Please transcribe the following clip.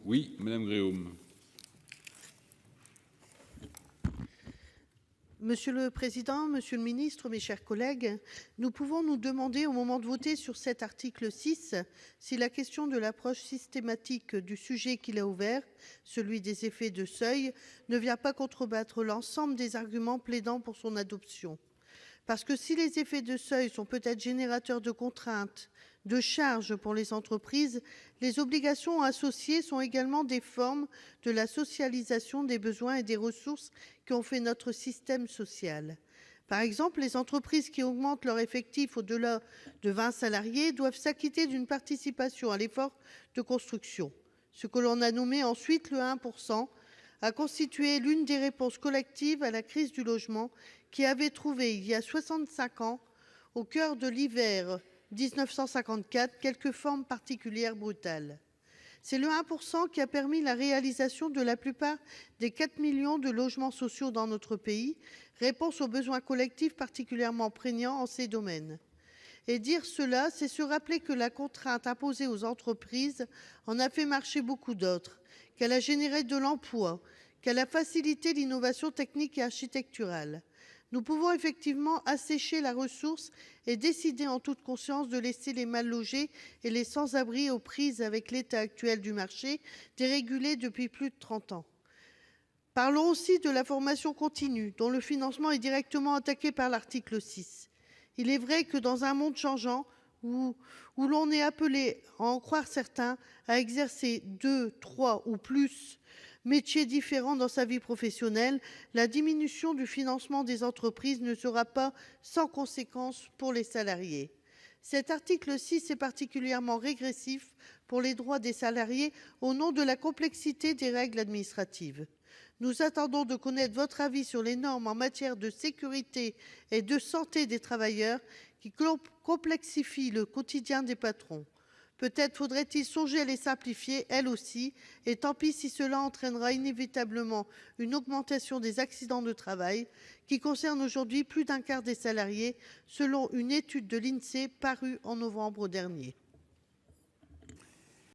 Oui, Madame Gréaume. Monsieur le président, monsieur le ministre, mes chers collègues, nous pouvons nous demander, au moment de voter sur cet article 6, si la question de l'approche systématique du sujet qu'il a ouvert, celui des effets de seuil, ne vient pas contrebattre l'ensemble des arguments plaidant pour son adoption. Parce que si les effets de seuil sont peut-être générateurs de contraintes, de charges pour les entreprises, les obligations associées sont également des formes de la socialisation des besoins et des ressources qui ont fait notre système social. Par exemple, les entreprises qui augmentent leur effectif au-delà de 20 salariés doivent s'acquitter d'une participation à l'effort de construction. Ce que l'on a nommé ensuite le 1% a constitué l'une des réponses collectives à la crise du logement qui avait trouvé, il y a 65 ans, au cœur de l'hiver 1954, quelques formes particulières brutales. C'est le 1% qui a permis la réalisation de la plupart des 4 millions de logements sociaux dans notre pays, réponse aux besoins collectifs particulièrement prégnants en ces domaines. Et dire cela, c'est se rappeler que la contrainte imposée aux entreprises en a fait marcher beaucoup d'autres, qu'elle a généré de l'emploi, qu'elle a facilité l'innovation technique et architecturale. Nous pouvons effectivement assécher la ressource et décider en toute conscience de laisser les mal logés et les sans-abri aux prises avec l'état actuel du marché, dérégulé depuis plus de 30 ans. Parlons aussi de la formation continue, dont le financement est directement attaqué par l'article 6. Il est vrai que dans un monde changeant, où l'on est appelé, à en croire certains, à exercer 2, 3 ou plus métiers différents dans sa vie professionnelle, la diminution du financement des entreprises ne sera pas sans conséquence pour les salariés. Cet article 6 est particulièrement régressif pour les droits des salariés au nom de la complexité des règles administratives. Nous attendons de connaître votre avis sur les normes en matière de sécurité et de santé des travailleurs qui complexifient le quotidien des patrons. Peut-être faudrait-il songer à les simplifier, elles aussi, et tant pis si cela entraînera inévitablement une augmentation des accidents de travail, qui concernent aujourd'hui plus d'un quart des salariés, selon une étude de l'INSEE parue en novembre dernier.